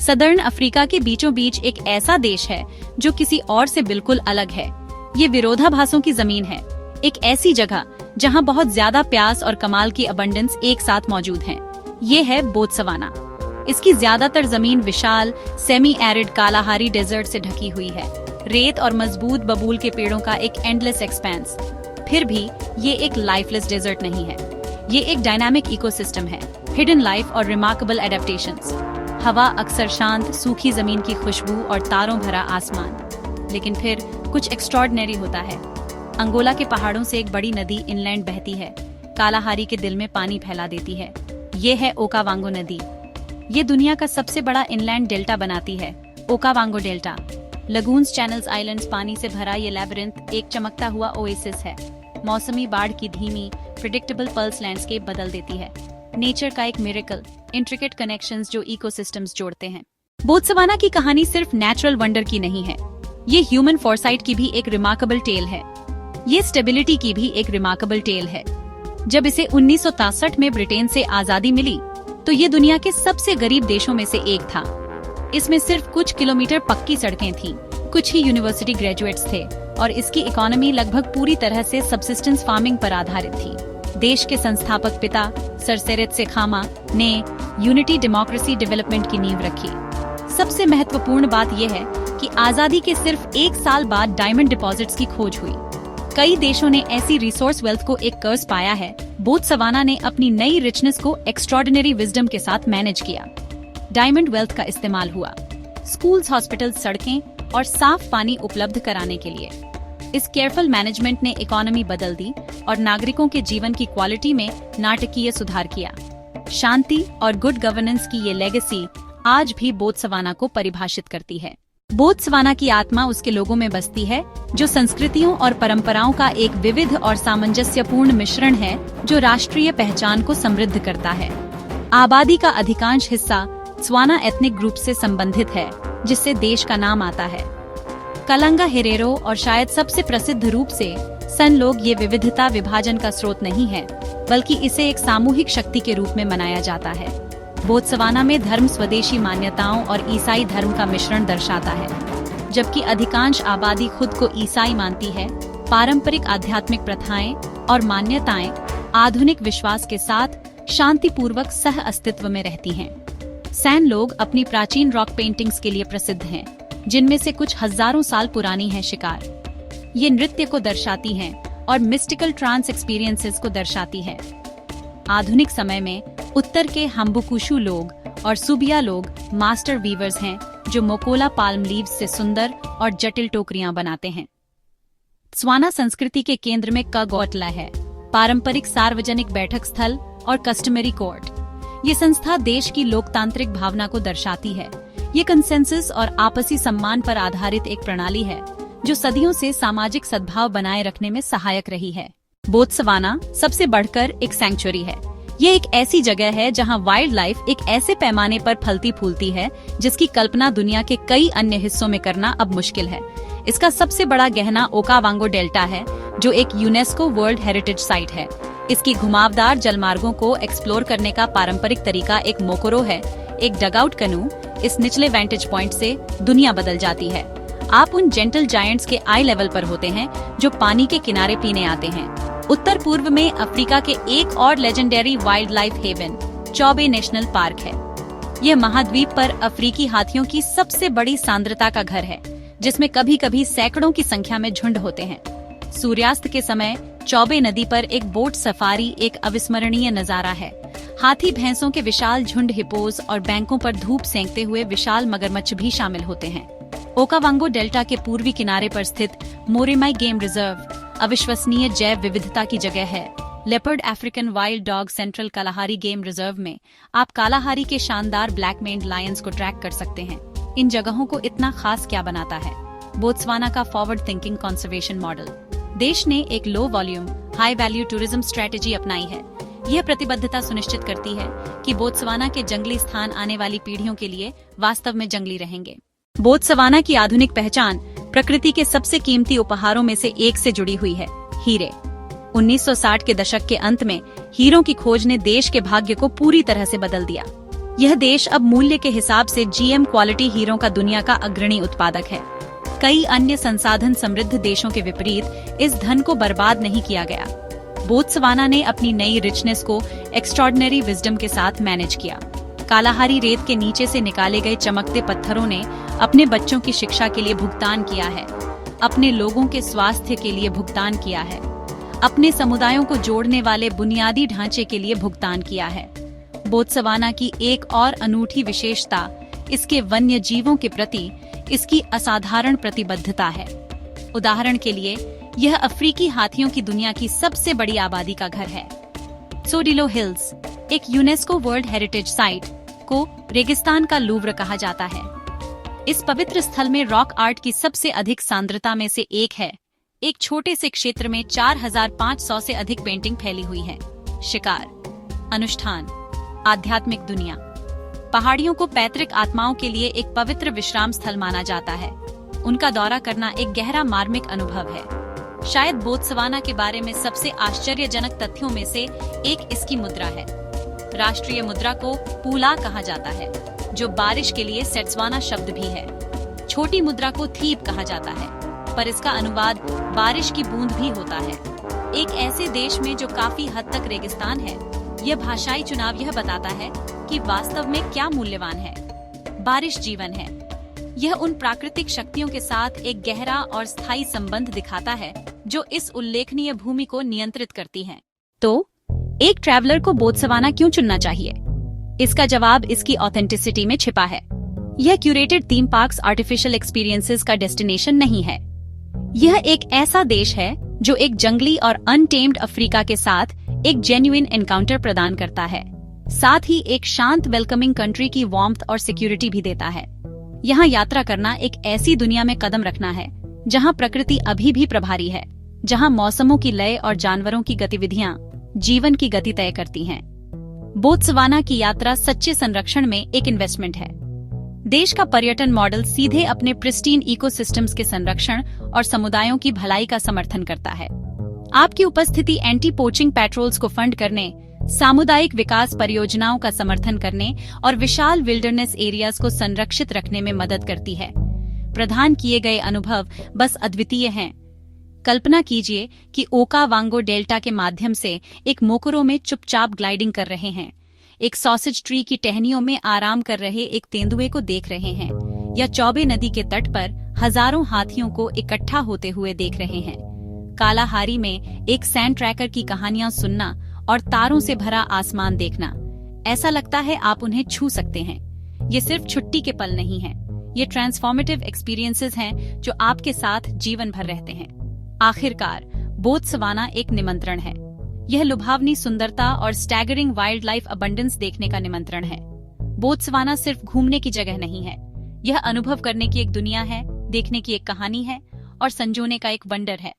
Southern Africa के बीचों बीच एक ऐसा देश है जो किसी और से बिल्कुल अलग है। ये विरोधाभासों की जमीन है, एक ऐसी जगह जहां बहुत ज्यादा प्यास और कमाल की अबंडेंस एक साथ मौजूद हैं। ये है बोत्सवाना। इसकी ज्यादातर जमीन विशाल सेमी एरिड कालाहारी डेजर्ट से ढकी हुई है, रेत और मजबूत बबूल के पेड़ों का एक एंडलेस एक्सपेंस। फिर भी ये एक लाइफलेस डेजर्ट नहीं है, ये एक डायनामिक इकोसिस्टम है, हिडन लाइफ और रिमार्केबल एडेप्टेशंस। हवा अक्सर शांत, सूखी जमीन की खुशबू और तारों भरा आसमान। लेकिन फिर कुछ एक्स्ट्रॉर्डिनरी होता है। अंगोला के पहाड़ों से एक बड़ी नदी इनलैंड बहती है, कालाहारी के दिल में पानी फैला देती है। ये है ओकावांगो नदी। ये दुनिया का सबसे बड़ा इनलैंड डेल्टा बनाती है, Okavango delta. Lagoons, channels, islands, पानी से भरा ये लैबिरिंथ एक चमकता हुआ ओएसिस है। मौसमी बाढ़ की धीमी प्रिडिक्टेबल पल्स लैंडस्केप बदल देती है। नेचर का एक मिरेकल, इंट्रिकेट कनेक्शंस जो इकोसिस्टम्स जोड़ते हैं। बोत्सवाना की कहानी सिर्फ नेचुरल वंडर की नहीं है, ये ह्यूमन फोरसाइट की भी एक रिमार्केबल टेल है। ये स्टेबिलिटी की भी एक रिमार्केबल टेल है। जब इसे 1963 में ब्रिटेन से आजादी मिली तो ये दुनिया के सबसे गरीब देशों में से एक था। इसमें सिर्फ कुछ किलोमीटर पक्की सड़कें थीं, कुछ ही यूनिवर्सिटी ग्रेजुएट्स थे और इसकी इकोनॉमी लगभग पूरी तरह से सबसिस्टेंस फार्मिंग पर आधारित थी। देश के संस्थापक पिता सर सेरेथ सेखामा ने यूनिटी डेमोक्रेसी डेवलपमेंट की नींव रखी। सबसे महत्वपूर्ण बात यह है कि आजादी के सिर्फ एक साल बाद डायमंड डिपॉजिट्स की खोज हुई। कई देशों ने ऐसी रिसोर्स वेल्थ को एक कर्ज पाया है, बोत्सवाना ने अपनी नई रिचनेस को एक्स्ट्रॉर्डिनरी विजडम के साथ मैनेज किया। डायमंड वेल्थ का इस्तेमाल हुआ स्कूल्स, हॉस्पिटल्स, सड़कें और साफ पानी उपलब्ध कराने के लिए। इस केयरफुल मैनेजमेंट ने इकोनॉमी बदल दी और नागरिकों के जीवन की क्वालिटी में नाटकीय सुधार किया। शांति और गुड गवर्नेंस की ये लेगेसी आज भी बोत्सवाना को परिभाषित करती है। बोत्सवाना की आत्मा उसके लोगों में बसती है, जो संस्कृतियों और परंपराओं का एक विविध और सामंजस्यपूर्ण मिश्रण है जो राष्ट्रीय पहचान को समृद्ध करता है। आबादी का अधिकांश हिस्सा त्स्वाना एथनिक ग्रुप से संबंधित है, जिससे देश का नाम आता है। कलंगा हेरेरो और शायद सबसे प्रसिद्ध रूप से सन लोग ये विविधता विभाजन का स्रोत नहीं है, बल्कि इसे एक सामूहिक शक्ति के रूप में मनाया जाता है। बोत्सवाना में धर्म स्वदेशी मान्यताओं और ईसाई धर्म का मिश्रण दर्शाता है। जबकि अधिकांश आबादी खुद को ईसाई मानती है, पारंपरिक आध्यात्मिक प्रथाएं और मान्यताएं आधुनिक विश्वास के साथ शांतिपूर्वक सह अस्तित्व में रहती हैं। सैन लोग अपनी प्राचीन रॉक पेंटिंग्स के लिए प्रसिद्ध हैं, जिनमें से कुछ हजारों साल पुरानी है शिकार। ये नृत्य को दर्शाती हैं और मिस्टिकल ट्रांस एक्सपीरियंसेस को दर्शाती है। आधुनिक समय में उत्तर के हम्बुकुशु लोग और सुबिया लोग मास्टर वीवर्स हैं, जो मोकोला पाल्म लीव्स से सुंदर और जटिल टोकरियां बनाते हैं। त्स्वाना संस्कृति के केंद्र में कगोटला है, पारंपरिक सार्वजनिक बैठक स्थल और कस्टमरी कोर्ट। ये संस्था देश की लोकतांत्रिक भावना को दर्शाती है। ये कंसेंसस और आपसी सम्मान पर आधारित एक प्रणाली है जो सदियों से सामाजिक सद्भाव बनाए रखने में सहायक रही है। बोत्सवाना सबसे बढ़कर एक सैंक्चुरी है। ये एक ऐसी जगह है जहां वाइल्ड लाइफ एक ऐसे पैमाने पर फलती फूलती है जिसकी कल्पना दुनिया के कई अन्य हिस्सों में करना अब मुश्किल है। इसका सबसे बड़ा गहना ओकावांगो डेल्टा है, जो एक यूनेस्को वर्ल्ड हेरिटेज साइट है। इसकी घुमावदार जलमार्गों को एक्सप्लोर करने का पारंपरिक तरीका एक मोकोरो है, एक डगआउट कनू। इस निचले वेंटेज पॉइंट से दुनिया बदल जाती है। आप उन जेंटल जायंट्स के आई लेवल पर होते हैं जो पानी के किनारे पीने आते हैं। उत्तर पूर्व में अफ्रीका के एक और legendary wild life haven Chobe national park है। यह महाद्वीप पर अफ्रीकी हाथियों की सबसे बड़ी सांद्रता का घर है, जिसमें कभी कभी सैकड़ों की संख्या में झुंड होते हैं। सूर्यास्त के समय चौबे नदी पर एक बोट सफारी एक अविस्मरणीय नजारा है। हाथी, भैंसों के विशाल झुंड, हिपोज और बैंकों पर धूप सेंकते हुए विशाल मगरमच्छ भी शामिल होते हैं। ओकावांगो डेल्टा के पूर्वी किनारे पर स्थित मोरेमाई गेम रिजर्व अविश्वसनीय जैव विविधता की जगह है। Leopard African wild dog central Kalahari game reserve में आप कालाहारी के शानदार ब्लैक मेन्ड लायंस को ट्रैक कर सकते हैं। इन जगहों को इतना खास क्या बनाता है? बोत्सवाना का फॉरवर्ड थिंकिंग कंजर्वेशन मॉडल। देश ने एक low volume high value tourism strategy अपनाई है। यह प्रतिबद्धता सुनिश्चित करती है कि बोत्सवाना के जंगली स्थान आने वाली पीढ़ियों के लिए वास्तव में जंगली रहेंगे। बोत्सवाना की आधुनिक पहचान प्रकृति के सबसे कीमती उपहारों में से एक से जुड़ी हुई है, हीरे। 1960 के दशक के अंत में हीरों की खोज ने देश के भाग्य को पूरी तरह से बदल दिया। यह देश अब मूल्य के हिसाब से जीएम क्वालिटी हीरों का दुनिया का अग्रणी उत्पादक है। कई अन्य संसाधन समृद्ध देशों के विपरीत इस धन को बर्बाद नहीं किया गया। बोत्सवाना ने अपनी नई रिचनेस को एक्स्ट्रॉर्डिनरी विजडम के साथ मैनेज किया। कालाहारी रेत के नीचे से निकाले गए चमकते पत्थरों ने अपने बच्चों की शिक्षा के लिए भुगतान किया है, अपने लोगों के स्वास्थ्य के लिए भुगतान किया है, अपने समुदायों को जोड़ने वाले बुनियादी ढांचे के लिए भुगतान किया है। बोत्सवाना की एक और अनूठी विशेषता इसके वन्य जीवों के प्रति इसकी असाधारण प्रतिबद्धता है। उदाहरण के लिए, यह अफ्रीकी हाथियों की दुनिया की सबसे बड़ी आबादी का घर है। सोडिलो हिल्स, एक यूनेस्को वर्ल्ड हेरिटेज साइट, को रेगिस्तान का लूव्र कहा जाता है। इस पवित्र स्थल में रॉक आर्ट की सबसे अधिक सांद्रता में से एक है। एक छोटे से क्षेत्र में 4500 से अधिक पेंटिंग फैली हुई है। शिकार, अनुष्ठान, आध्यात्मिक दुनिया। पहाड़ियों को पैतृक आत्माओं के लिए एक पवित्र विश्राम स्थल माना जाता है। उनका दौरा करना एक गहरा मार्मिक अनुभव है। शायद बोत्सवाना के बारे में सबसे आश्चर्यजनक तथ्यों में से एक इसकी मुद्रा है। राष्ट्रीय मुद्रा को पूला कहा जाता है, जो बारिश के लिए सेट्सवाना शब्द भी है। छोटी मुद्रा को थीप कहा जाता है, पर इसका अनुवाद बारिश की बूंद भी होता है। एक ऐसे देश में जो काफी हद तक रेगिस्तान है, यह भाषाई चुनाव यह बताता है कि वास्तव में क्या मूल्यवान है। बारिश जीवन है। यह उन प्राकृतिक शक्तियों के साथ एक गहरा और स्थायी संबंध दिखाता है जो इस उल्लेखनीय भूमि को नियंत्रित करती हैं। तो एक ट्रैवलर को बोत्सवाना क्यों चुनना चाहिए? इसका जवाब इसकी ऑथेंटिसिटी में छिपा है। यह curated theme parks artificial experiences का डेस्टिनेशन नहीं है। यह एक ऐसा देश है जो एक जंगली और अनटेम्ड अफ्रीका के साथ एक जेन्युइन एनकाउंटर प्रदान करता है, साथ ही एक शांत वेलकमिंग कंट्री की वार्मथ और सिक्योरिटी भी देता है। यहाँ यात्रा करना एक ऐसी दुनिया में कदम रखना है जहाँ प्रकृति अभी भी प्रभारी है, जहाँ मौसमों की लय और जानवरों की गतिविधियाँ जीवन की गति तय करती हैं। बोत्सवाना की यात्रा सच्चे संरक्षण में एक इन्वेस्टमेंट है। देश का पर्यटन मॉडल सीधे अपने प्रिस्टीन इकोसिस्टम्स के संरक्षण और समुदायों की भलाई का समर्थन करता है। आपकी उपस्थिति एंटी पोचिंग पेट्रोल्स को फंड करने, सामुदायिक विकास परियोजनाओं का समर्थन करने और विशाल विल्डरनेस एरियाज को संरक्षित रखने में मदद करती है। प्रदान किए गए अनुभव बस अद्वितीय हैं। कल्पना कीजिए कि ओकावांगो डेल्टा के माध्यम से एक मोकरो में चुपचाप ग्लाइडिंग कर रहे हैं, एक सॉसेज ट्री की टहनियों में आराम कर रहे एक तेंदुए को देख रहे हैं, या चौबे नदी के तट पर हजारों हाथियों को इकट्ठा होते हुए देख रहे हैं। कालाहारी में एक सैंड ट्रैकर की कहानियां सुनना और तारों से भरा आसमान देखना, ऐसा लगता है आप उन्हें छू सकते हैं। ये सिर्फ छुट्टी के पल नहीं हैं, ये ट्रांसफॉर्मेटिव एक्सपीरियंसेस हैं जो आपके साथ जीवन भर रहते हैं। आखिरकार, बोत्सवाना एक निमंत्रण है। यह लुभावनी सुंदरता और स्टैगरिंग वाइल्ड लाइफ अबंडेंस देखने का निमंत्रण है। बोत्सवाना सिर्फ घूमने की जगह नहीं है, यह अनुभव करने की एक दुनिया है, देखने की एक कहानी है और संजोने का एक वंडर है।